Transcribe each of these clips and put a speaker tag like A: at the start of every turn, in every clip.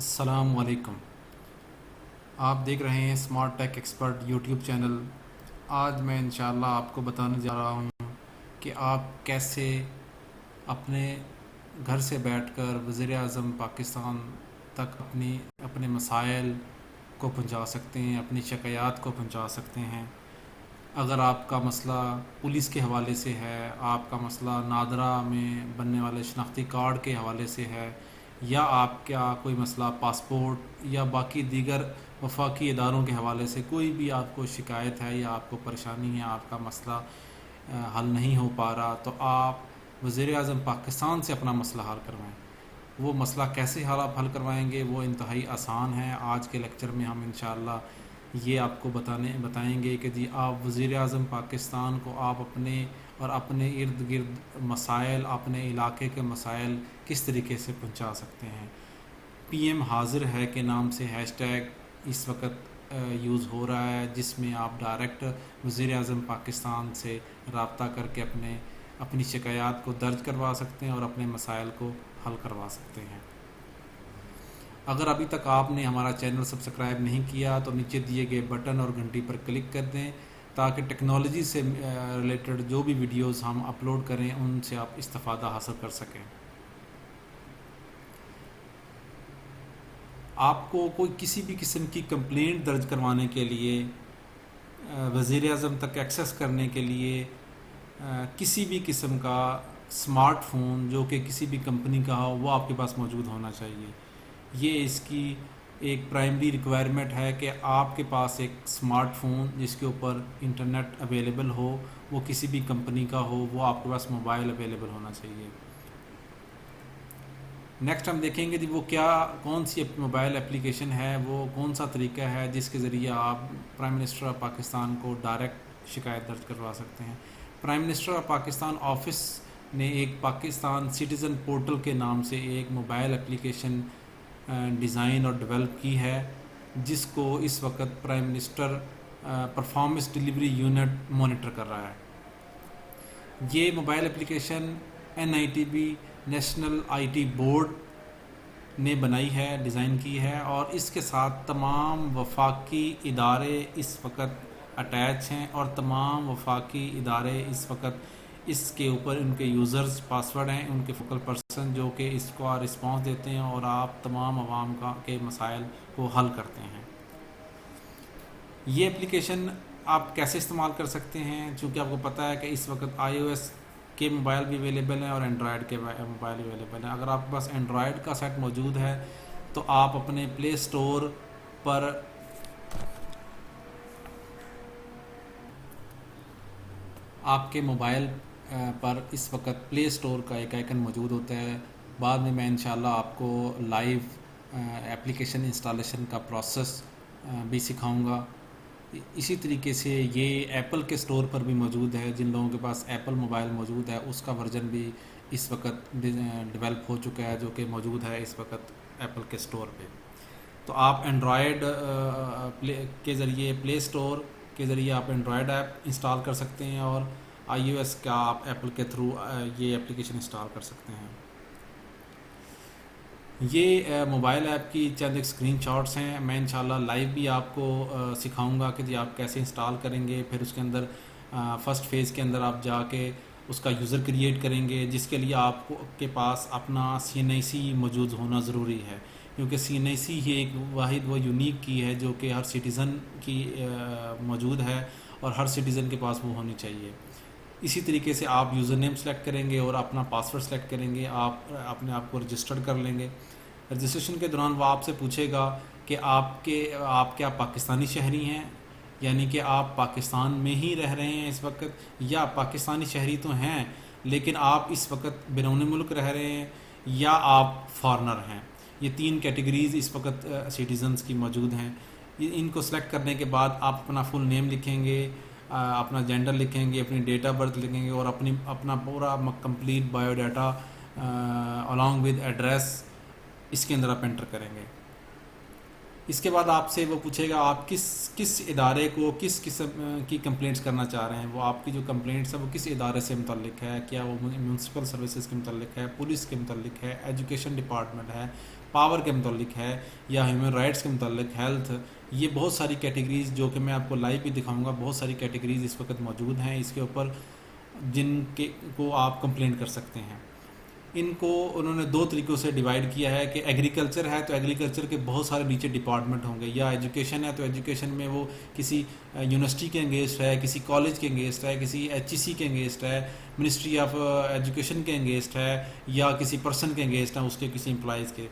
A: السلام علیکم۔ آپ دیکھ رہے ہیں اسمارٹ ٹیک ایکسپرٹ یوٹیوب چینل۔ آج میں انشاءاللہ آپ کو بتانے جا رہا ہوں کہ آپ کیسے اپنے گھر سے بیٹھ کر وزیر اعظم پاکستان تک اپنے مسائل کو پہنچا سکتے ہیں، اپنی شکایات کو پہنچا سکتے ہیں۔ اگر آپ کا مسئلہ پولیس کے حوالے سے ہے، آپ کا مسئلہ نادرا میں بننے والے شناختی کارڈ کے حوالے سے ہے، یا آپ کا کوئی مسئلہ پاسپورٹ یا باقی دیگر وفاقی اداروں کے حوالے سے کوئی بھی آپ کو شکایت ہے یا آپ کو پریشانی ہے، آپ کا مسئلہ حل نہیں ہو پا رہا، تو آپ وزیر اعظم پاکستان سے اپنا مسئلہ حل کروائیں۔ وہ مسئلہ کیسے آپ حل کروائیں گے وہ انتہائی آسان ہے۔ آج کے لیکچر میں ہم انشاءاللہ یہ آپ کو بتائیں گے کہ جی آپ وزیر اعظم پاکستان کو آپ اپنے ارد گرد مسائل، اپنے علاقے کے مسائل کس طریقے سے پہنچا سکتے ہیں۔ پی ایم حاضر ہے کے نام سے ہیش ٹیگ اس وقت یوز ہو رہا ہے، جس میں آپ ڈائریکٹ وزیر اعظم پاکستان سے رابطہ کر کے اپنی شکایات کو درج کروا سکتے ہیں اور اپنے مسائل کو حل کروا سکتے ہیں۔ اگر ابھی تک آپ نے ہمارا چینل سبسکرائب نہیں کیا تو نیچے دیے گئے بٹن اور گھنٹی پر کلک کر دیں تاکہ ٹیکنالوجی سے ریلیٹڈ جو بھی ویڈیوز ہم اپلوڈ کریں ان سے آپ استفادہ حاصل کر سکیں۔ آپ کو کوئی کسی بھی قسم کی کمپلینٹ درج کروانے کے لیے، وزیر اعظم تک ایکسیس کرنے کے لیے کسی بھی قسم کا اسمارٹ فون جو کہ کسی بھی کمپنی کا ہو وہ آپ کے پاس موجود ہونا چاہیے۔ یہ اس کی ایک پرائمری ریکوائرمنٹ ہے کہ آپ کے پاس ایک اسمارٹ فون جس کے اوپر انٹرنیٹ اویلیبل ہو، وہ کسی بھی کمپنی کا ہو، وہ آپ کے پاس موبائل اویلیبل ہونا چاہیے۔ نیکسٹ ہم دیکھیں گے کہ وہ کون سی موبائل اپلیکیشن ہے، وہ کون سا طریقہ ہے جس کے ذریعے آپ پرائم منسٹر آف پاکستان کو ڈائریکٹ شکایت درج کروا سکتے ہیں۔ Prime minister of Pakistan office نے ایک پاکستان سٹیزن پورٹل کے نام سے ایک موبائل اپلیکیشن ڈیزائن اور ڈیولپ کی ہے، جس کو اس وقت prime minister performance delivery unit monitor کر رہا ہے۔ یہ mobile application NITB national IT board نے بنائی ہے، ڈیزائن کی ہے، اور اس کے ساتھ تمام وفاقی ادارے اس وقت اٹیچ ہیں، اور تمام وفاقی ادارے اس وقت اس کے اوپر ان کے یوزرز پاسورڈ ہیں، ان کے فوکل پرسن جو کہ اس کو رسپانس دیتے ہیں اور آپ تمام عوام کے مسائل کو حل کرتے ہیں۔ یہ اپلیکیشن آپ کیسے استعمال کر سکتے ہیں؟ چونکہ آپ کو پتہ ہے کہ اس وقت iOS کے موبائل بھی اویلیبل ہیں اور اینڈرائڈ کے موبائل بھی اویلیبل ہیں۔ اگر آپ کے پاس اینڈرائڈ کا سیٹ موجود ہے تو آپ اپنے پلے اسٹور پر آپ کے موبائل پر اس وقت پلے اسٹور کا ایک آئیکن موجود ہوتا ہے۔ بعد میں انشاءاللہ آپ کو لائیو اپلیکیشن انسٹالیشن کا پروسیس بھی سکھاؤں گا۔ اسی طریقے سے یہ ایپل کے اسٹور پر بھی موجود ہے۔ جن لوگوں کے پاس ایپل موبائل موجود ہے اس کا ورژن بھی اس وقت ڈیولپ ہو چکا ہے، جو کہ موجود ہے اس وقت ایپل کے اسٹور پہ۔ تو آپ اینڈرائڈ کے ذریعے پلے اسٹور کے ذریعے آپ اینڈرائڈ ایپ انسٹال کر سکتے ہیں، اور iOS کا آپ ایپل کے تھرو یہ اپلیکیشن انسٹال کر سکتے ہیں۔ یہ موبائل ایپ کی چند ایک اسکرین شاٹس ہیں۔ میں انشاءاللہ لائیو بھی آپ کو سکھاؤں گا کہ جی آپ کیسے انسٹال کریں گے۔ پھر اس کے اندر فرسٹ فیز کے اندر آپ جا کے اس کا یوزر کریٹ کریں گے، جس کے لیے آپ کے پاس اپنا CNIC موجود ہونا ضروری ہے، کیونکہ CNIC ہی ایک واحد و یونیک کی ہے جو کہ ہر سٹیزن کی موجود ہے اور ہر سٹیزن کے پاس وہ ہونی چاہیے۔ اسی طریقے سے آپ یوزر نیم سلیکٹ کریں گے اور اپنا پاسورڈ سلیکٹ کریں گے، آپ اپنے آپ کو رجسٹرڈ کر لیں گے۔ رجسٹریشن کے دوران وہ آپ سے پوچھے گا کہ آپ کیا پاکستانی شہری ہیں، یعنی کہ آپ پاکستان میں ہی رہ رہے ہیں اس وقت، یا پاکستانی شہری تو ہیں لیکن آپ اس وقت بیرون ملک رہ رہے ہیں، یا آپ فارنر ہیں۔ یہ 3 کیٹیگریز اس وقت سٹیزنز کی موجود ہیں۔ ان کو سلیکٹ کرنے کے بعد آپ اپنا فل نیم لکھیں گے، اپنا جینڈر لکھیں گے، اپنی ڈیٹ آف برتھ لکھیں گے، اور اپنا پورا complete bio data along with address اس کے اندر آپ انٹر کریں گے۔ اس کے بعد آپ سے وہ پوچھے گا آپ کس ادارے کو کس قسم کی کمپلینٹس کرنا چاہ رہے ہیں۔ وہ آپ کی جو کمپلینٹس ہے وہ کس ادارے سے متعلق ہے، کیا وہ میونسپل سروسز کے متعلق ہے، پولیس کے متعلق ہے، ایجوکیشن ڈپارٹمنٹ ہے، پاور کے متعلق ہے یا ہیومن رائٹس کے متعلق، ہیلتھ، یہ بہت ساری کیٹیگریز جو کہ میں آپ کو لائیو بھی دکھاؤں گا، بہت ساری کیٹیگریز اس وقت موجود ہیں اس کے اوپر جن کے کو آپ کمپلین کر سکتے ہیں۔ ان کو انہوں نے دو طریقوں سے ڈیوائیڈ کیا ہے کہ ایگریکلچر ہے تو ایگریکلچر کے بہت سارے نیچے ڈپارٹمنٹ ہوں گے، یا ایجوکیشن ہے تو ایجوکیشن میں وہ کسی یونیورسٹی کے انگیجڈ ہے، کسی کالج کے انگیجڈ ہے، کسی ایچ ای سی کے انگیجڈ ہے، منسٹری آف ایجوکیشن کے انگیجڈ ہے، یا کسی پرسن کے انگیجڈ ہیں، اس کے کسی امپلائیز کے۔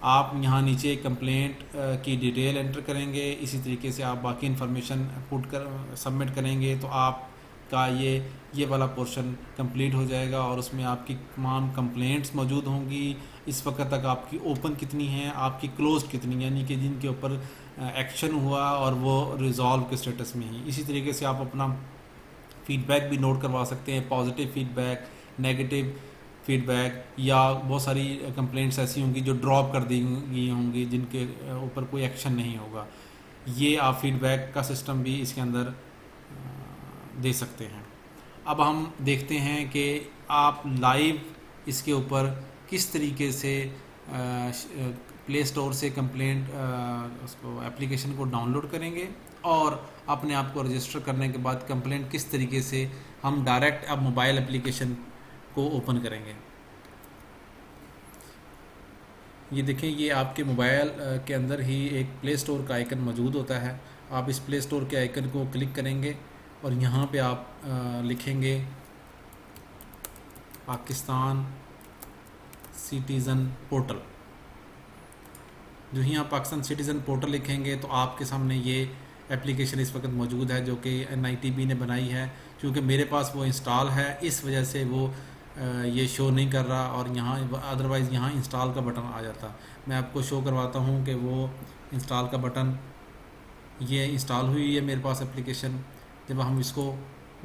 A: آپ یہاں نیچے کمپلینٹ کی ڈیٹیل انٹر کریں گے، اسی طریقے سے آپ باقی انفارمیشن پٹ کر سبمٹ کریں گے تو آپ کا یہ والا پورشن کمپلیٹ ہو جائے گا، اور اس میں آپ کی تمام کمپلینٹس موجود ہوں گی، اس وقت تک آپ کی اوپن کتنی ہیں، آپ کی کلوز کتنی، یعنی کہ جن کے اوپر ایکشن ہوا اور وہ ریزالو کے سٹیٹس میں ہی۔ اسی طریقے سے آپ اپنا فیڈ بیک بھی نوٹ کروا سکتے ہیں، positive feedback, negative feedback, یا بہت ساری کمپلینٹس ایسی ہوں گی جو ڈراپ کر دی گئی ہوں گی جن کے اوپر کوئی ایکشن نہیں ہوگا۔ یہ آپ فیڈ بیک کا سسٹم بھی اس کے اندر دے سکتے ہیں۔ اب ہم دیکھتے ہیں کہ آپ لائیو اس کے اوپر کس طریقے سے پلے اسٹور سے کمپلینٹ اس کو اپلیکیشن کو ڈاؤن لوڈ کریں گے، اور اپنے آپ کو رجسٹر کرنے کے بعد کمپلینٹ کس طریقے سے ہم ڈائریکٹ اب موبائل اپلیکیشن کو اوپن کریں گے۔ یہ دیکھیں، یہ آپ کے موبائل کے اندر ہی ایک پلے اسٹور کا آئیکن موجود ہوتا ہے۔ آپ اس پلے اسٹور کے آئیکن کو کلک کریں گے اور یہاں پہ آپ لکھیں گے پاکستان سٹیزن پورٹل۔ جو ہی آپ پاکستان سٹیزن پورٹل لکھیں گے تو آپ کے سامنے یہ اپلیکیشن اس وقت موجود ہے جو کہ NITB نے بنائی ہے۔ چونکہ میرے پاس وہ انسٹال ہے اس وجہ سے وہ یہ شو نہیں کر رہا، اور یہاں ادروائز یہاں انسٹال کا بٹن آ جاتا۔ میں آپ کو شو کرواتا ہوں کہ وہ انسٹال کا بٹن، یہ انسٹال ہوئی ہے میرے پاس اپلیکیشن۔ جب ہم اس کو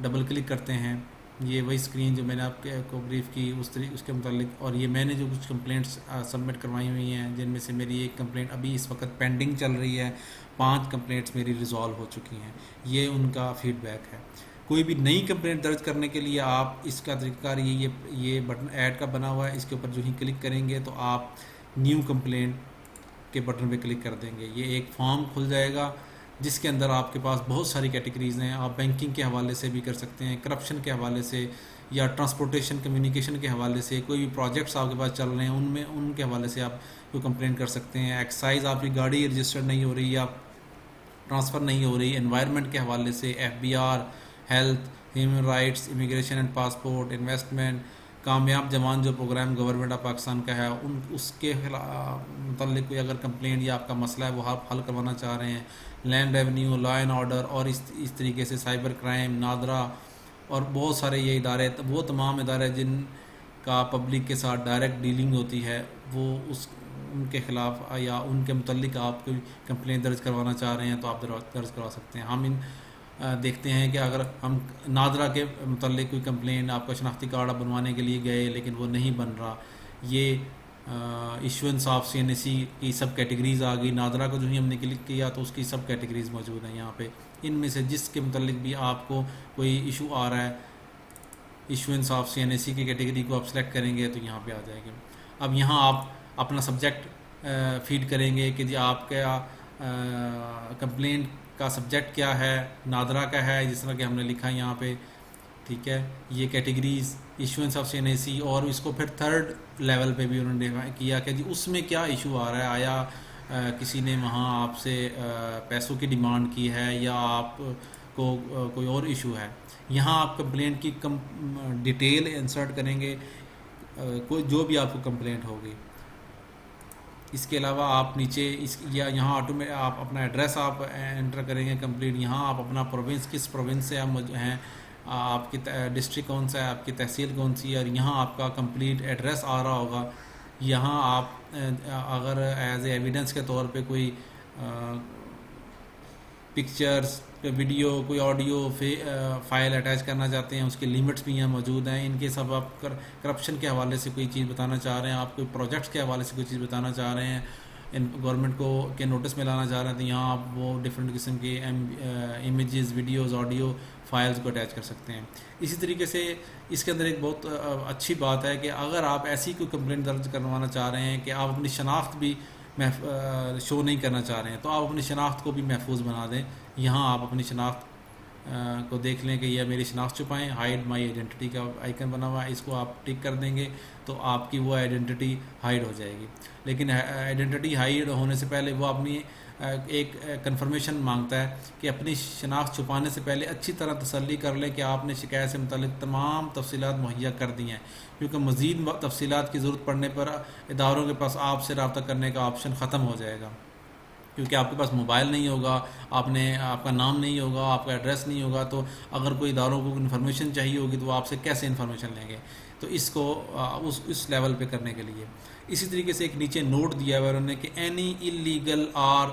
A: ڈبل کلک کرتے ہیں، یہ وہی اسکرین جو میں نے آپ کو بریف کی اس کے متعلق، اور یہ میں نے جو کچھ کمپلینٹس سبمٹ کروائی ہوئی ہیں جن میں سے میری ایک کمپلینٹ ابھی اس وقت پینڈنگ چل رہی ہے، 5 کمپلینٹس میری ریزالو ہو چکی ہیں۔ یہ ان کا فیڈ بیک ہے۔ کوئی بھی نئی کمپلینٹ درج کرنے کے لیے آپ اس کا طریقہ کار یہ بٹن ایڈ کا بنا ہوا ہے، اس کے اوپر جو ہی کلک کریں گے تو آپ نیو کمپلینٹ کے بٹن پہ کلک کر دیں گے۔ یہ ایک فارم کھل جائے گا جس کے اندر آپ کے پاس بہت ساری کیٹیگریز ہیں۔ آپ بینکنگ کے حوالے سے بھی کر سکتے ہیں، کرپشن کے حوالے سے، یا ٹرانسپورٹیشن کمیونیکیشن کے حوالے سے، کوئی بھی پروجیکٹس آپ کے پاس چل رہے ہیں ان کے حوالے سے آپ کو کمپلین کر سکتے ہیں۔ ایکسائز آپ کی گاڑی رجسٹرڈ نہیں ہو رہی یا ٹرانسفر نہیں ہو رہی، انوائرمنٹ کے حوالے سے، FBR، health, human rights, immigration and passport, investment, کامیاب جوان جو پروگرام گورنمنٹ آف پاکستان کا ہے اس کے متعلق کوئی اگر کمپلین یا آپ کا مسئلہ ہے وہ آپ حل کروانا چاہ رہے ہیں، land revenue, law and order, اور اس طریقے سے سائبر کرائم، نادرا، اور بہت سارے یہ ادارے، وہ تمام ادارے جن کا پبلک کے ساتھ ڈائریکٹ ڈیلنگ ہوتی ہے، وہ ان کے خلاف یا ان کے متعلق آپ کوئی کمپلین درج کروانا چاہ رہے ہیں تو آپ درج کروا سکتے ہیں۔ ہم دیکھتے ہیں کہ اگر ہم نادرا کے متعلق کوئی کمپلین، آپ کا شناختی کارڈ بنوانے کے لیے گئے لیکن وہ نہیں بن رہا، یہ ایشوئنس آف CNAC کی سب کیٹیگریز آ گئی۔ نادرا کو جو ہی ہم نے کلک کیا تو اس کی سب کیٹیگریز موجود ہیں یہاں پہ۔ ان میں سے جس کے متعلق بھی آپ کو کوئی ایشو آ رہا ہے، ایشوئنس آف CNAC کی کیٹیگری کو آپ سلیکٹ کریں گے تو یہاں پہ آ جائے گا۔ اب یہاں آپ اپنا سبجیکٹ فیڈ کریں گے کہ جی آپ کا کمپلینٹ کا سبجیکٹ کیا ہے، نادرا کا ہے، جس طرح کہ ہم نے لکھا ہے یہاں پہ، ٹھیک ہے۔ یہ کیٹیگریز ایشوئنس آف CNAC، اور اس کو پھر تھرڈ لیول پہ بھی انہوں نے کیا کہ جی اس میں کیا ایشو آ رہا ہے، آیا کسی نے وہاں آپ سے پیسوں کی ڈیمانڈ کی ہے یا آپ کو کوئی اور ایشو ہے۔ یہاں آپ کمپلینٹ کی ڈیٹیل انسرٹ کریں گے، کوئی جو بھی آپ کو کمپلینٹ ہوگی۔ اس کے علاوہ آپ نیچے یہاں آپ اپنا ایڈریس آپ انٹر کریں گے کمپلیٹ۔ یہاں آپ اپنا پروونس، کس پروونس سے آپ ہیں، آپ کی ڈسٹرکٹ کون سا ہے، آپ کی تحصیل کون سی ہے، اور یہاں آپ کا کمپلیٹ ایڈریس آ رہا ہوگا۔ یہاں آپ اگر ایز اے ایویڈنس کے طور پہ کوئی پکچرز، ویڈیو، کوئی آڈیو فائل اٹیچ کرنا چاہتے ہیں، اس کے لیمٹس بھی یہاں موجود ہیں۔ ان کے سب آپ کرپشن کے حوالے سے کوئی چیز بتانا چاہ رہے ہیں، آپ کوئی پروجیکٹس کے حوالے سے کوئی چیز بتانا چاہ رہے ہیں، گورنمنٹ کو کے نوٹس میں لانا چاہ رہے ہیں تو یہاں آپ وہ ڈفرینٹ قسم کے امیجز، ویڈیوز، آڈیو فائلز کو اٹیچ کر سکتے ہیں۔ اسی طریقے سے اس کے اندر ایک بہت اچھی بات ہے کہ اگر آپ ایسی کوئی کمپلینٹ درج کروانا چاہ رہے ہیں کہ آپ اپنی شناخت بھی شو نہیں کرنا چاہ رہے ہیں تو آپ اپنی شناخت کو بھی محفوظ بنا دیں۔ یہاں آپ اپنی شناخت کو دیکھ لیں کہ یہ میری شناخت چھپائیں، ہائڈ مائی آئیڈینٹی کا آئیکن بنا ہوا ہے، اس کو آپ ٹک کر دیں گے تو آپ کی وہ آئیڈینٹی ہائڈ ہو جائے گی۔ لیکن آئیڈینٹی ہائڈ ہونے سے پہلے وہ اپنی ایک کنفرمیشن مانگتا ہے کہ اپنی شناخت چھپانے سے پہلے اچھی طرح تسلی کر لیں کہ آپ نے شکایت سے متعلق تمام تفصیلات مہیا کر دی ہیں، کیونکہ مزید تفصیلات کی ضرورت پڑنے پر اداروں کے پاس آپ سے رابطہ کرنے کا آپشن ختم ہو جائے گا، کیونکہ آپ کے پاس موبائل نہیں ہوگا، آپ کا نام نہیں ہوگا، آپ کا ایڈریس نہیں ہوگا، تو اگر کوئی اداروں کو انفارمیشن چاہیے ہوگی تو وہ آپ سے کیسے انفارمیشن لیں گے؟ تو اس کو اس لیول پہ کرنے کے لیے اسی طریقے سے ایک نیچے نوٹ دیا ہوا ہے انہوں نے کہ اینی انلیگل اور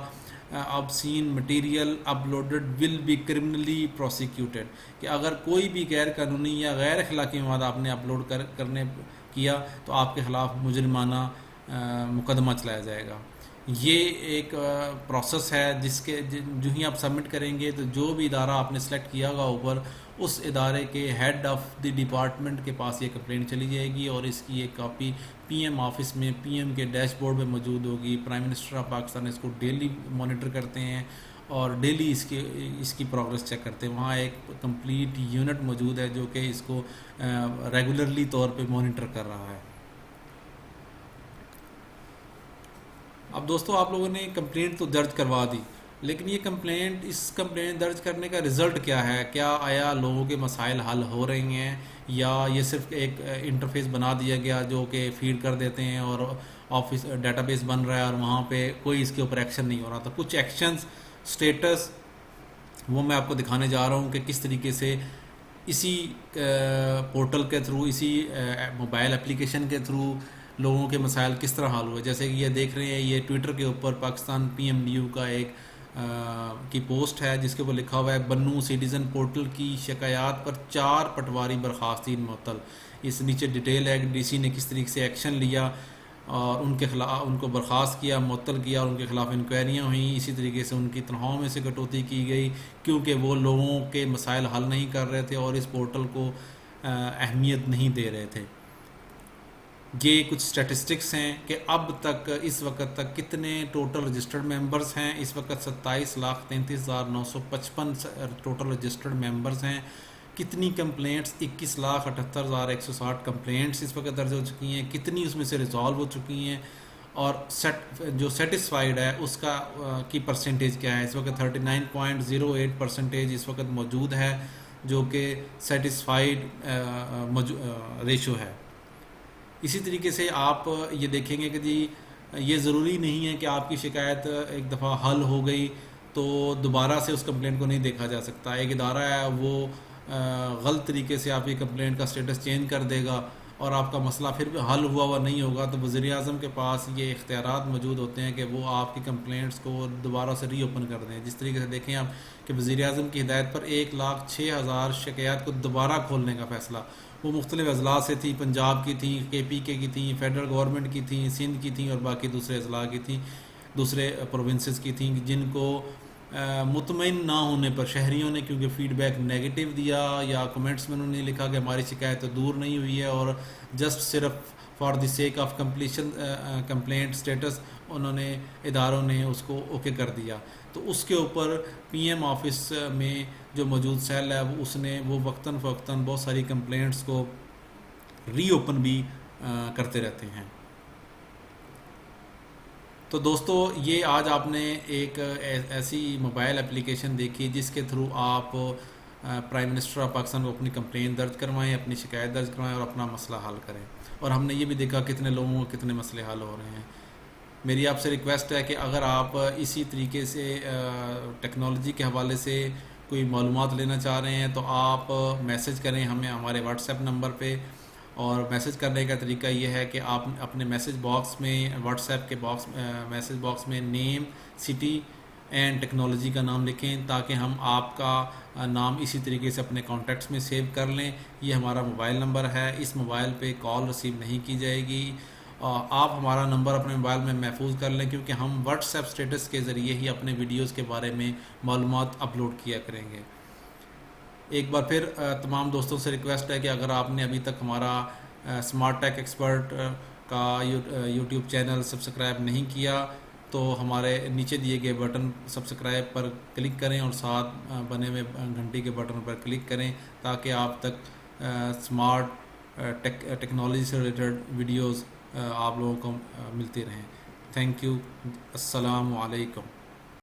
A: obscene material uploaded will be criminally prosecuted, کہ اگر کوئی بھی غیر قانونی یا غیر اخلاقی مواد آپ نے اپلوڈ کرنے کیا تو آپ کے خلاف مجرمانہ مقدمہ چلایا جائے گا۔ یہ ایک پروسیس ہے جس کے جو ہی آپ سبمٹ کریں گے تو جو بھی ادارہ آپ نے سلیکٹ کیا ہوگا اوپر، اس ادارے کے ہیڈ آف دی ڈپارٹمنٹ کے پاس یہ کمپلینٹ چلی جائے گی اور اس کی ایک کاپی پی ایم آفس میں پی ایم کے ڈیش بورڈ میں موجود ہوگی۔ پرائم منسٹر آف پاکستان اس کو ڈیلی مانیٹر کرتے ہیں اور ڈیلی اس کی پروگرس چیک کرتے ہیں۔ وہاں ایک کمپلیٹ یونٹ موجود ہے جو کہ اس کو ریگولرلی طور پہ مانیٹر کر رہا ہے۔ اب دوستو آپ لوگوں نے کمپلینٹ تو درج کروا دی، لیکن یہ اس کمپلینٹ درج کرنے کا رزلٹ کیا ہے؟ کیا آیا لوگوں کے مسائل حل ہو رہے ہیں یا یہ صرف ایک انٹرفیس بنا دیا گیا جو کہ فیڈ کر دیتے ہیں اور آفس ڈیٹا بیس بن رہا ہے اور وہاں پہ کوئی اس کے اوپر ایکشن نہیں ہو رہا؟ تو کچھ ایکشنز سٹیٹس وہ میں آپ کو دکھانے جا رہا ہوں کہ کس طریقے سے اسی پورٹل کے تھرو، اسی موبائل اپلیکیشن کے تھرو لوگوں کے مسائل کس طرح حل ہوئے۔ جیسے کہ یہ دیکھ رہے ہیں، یہ ٹویٹر کے اوپر Pakistan P M D U کا ایک کی پوسٹ ہے جس کے اوپر لکھا ہوا ہے بنو سٹیزن پورٹل کی شکایات پر 4 پٹواری برخاستین معطل۔ اس نیچے ڈیٹیل ہے کہ ڈی سی نے کس طریقے سے ایکشن لیا اور ان کے خلاف ان کو برخاست کیا، معطل کیا اور ان کے خلاف انکوائریاں ہوئیں۔ اسی طریقے سے ان کی تنخواہوں میں سے کٹوتی کی گئی کیونکہ وہ لوگوں کے مسائل حل نہیں کر رہے تھے اور اس پورٹل کو اہمیت نہیں دے رہے تھے۔ یہ کچھ سٹیٹسٹکس ہیں کہ اب تک اس وقت تک کتنے ٹوٹل رجسٹرڈ ممبرز ہیں۔ اس وقت 27,33,955 ٹوٹل رجسٹرڈ ممبرز ہیں۔ کتنی کمپلینٹس؟ 21,78,160 کمپلینٹس اس وقت درج ہو چکی ہیں۔ کتنی اس میں سے ریزالو ہو چکی ہیں اور جو سیٹسفائیڈ ہے اس کا کی پرسنٹیج کیا ہے؟ اس وقت 39.08% اس وقت موجود ہے جو کہ سیٹسفائیڈ ریشو ہے۔ اسی طریقے سے آپ یہ دیکھیں گے کہ جی یہ ضروری نہیں ہے کہ آپ کی شکایت ایک دفعہ حل ہو گئی تو دوبارہ سے اس کمپلینٹ کو نہیں دیکھا جا سکتا۔ ایک ادارہ ہے وہ غلط طریقے سے آپ کی کمپلینٹ کا سٹیٹس چینج کر دے گا اور آپ کا مسئلہ پھر بھی حل ہوا نہیں ہوگا، تو وزیر اعظم کے پاس یہ اختیارات موجود ہوتے ہیں کہ وہ آپ کی کمپلینٹس کو دوبارہ سے ری اوپن کر دیں۔ جس طریقے سے دیکھیں آپ کہ وزیر اعظم کی ہدایت پر 1,06,000 شکایات کو دوبارہ کھولنے کا فیصلہ، وہ مختلف اضلاع سے تھیں، پنجاب کی تھیں، کے پی کے کی تھیں، فیڈرل گورنمنٹ کی تھیں، سندھ کی تھیں اور باقی دوسرے اضلاع کی تھیں، دوسرے پروونسز کی تھیں، جن کو مطمئن نہ ہونے پر شہریوں نے کیونکہ فیڈ بیک نیگیٹو دیا یا کمنٹس میں انہوں نے لکھا کہ ہماری شکایت دور نہیں ہوئی ہے اور جسٹ صرف for the sake of completion complaint status انہوں نے اداروں نے اس کو اوکے کر دیا، تو اس کے اوپر پی ایم آفس میں جو موجود سیل ہے اس نے وہ وقتاً فوقتاً بہت ساری کمپلینٹس کو ری اوپن بھی کرتے رہتے ہیں۔ تو دوستو یہ آج آپ نے ایک ایسی موبائل اپلیکیشن دیکھی جس کے تھرو آپ پرائم منسٹر آف پاکستان کو اپنی کمپلین درج کروائیں، اپنی شکایت درج کروائیں اور اپنا مسئلہ حل کریں، اور ہم نے یہ بھی دیکھا کتنے لوگوں کے کتنے مسئلے حل ہو رہے ہیں۔ میری آپ سے ریکویسٹ ہے کہ اگر آپ اسی طریقے سے ٹیکنالوجی کے حوالے سے کوئی معلومات لینا چاہ رہے ہیں تو آپ میسج کریں ہمیں ہمارے واٹس ایپ نمبر پہ، اور میسج کرنے کا طریقہ یہ ہے کہ آپ اپنے میسج باکس میں واٹس ایپ کے میسج باکس میں نیم، سٹی اینڈ ٹیکنالوجی کا نام لکھیں تاکہ ہم آپ کا نام اسی طریقے سے اپنے کانٹیکٹس میں سیو کر لیں۔ یہ ہمارا موبائل نمبر ہے، اس موبائل پہ کال ریسیو نہیں کی جائے گی آپ ہمارا نمبر اپنے موبائل میں محفوظ کر لیں، کیونکہ ہم واٹس ایپ اسٹیٹس کے ذریعے ہی اپنے ویڈیوز کے بارے میں معلومات اپلوڈ کیا کریں گے۔ ایک بار پھر تمام دوستوں سے ریکویسٹ ہے کہ اگر آپ نے ابھی تک ہمارا اسمارٹ ٹیک ایکسپرٹ کا یوٹیوب چینل سبسکرائب نہیں کیا تو ہمارے نیچے دیے گئے بٹن سبسکرائب پر کلک کریں اور ساتھ بنے ہوئے گھنٹی کے بٹن پر کلک کریں تاکہ آپ تک اسمارٹ ٹیکنالوجی سے ریلیٹڈ ویڈیوز آپ لوگوں کو ملتی رہیں۔ تھینک یو، السلام علیکم۔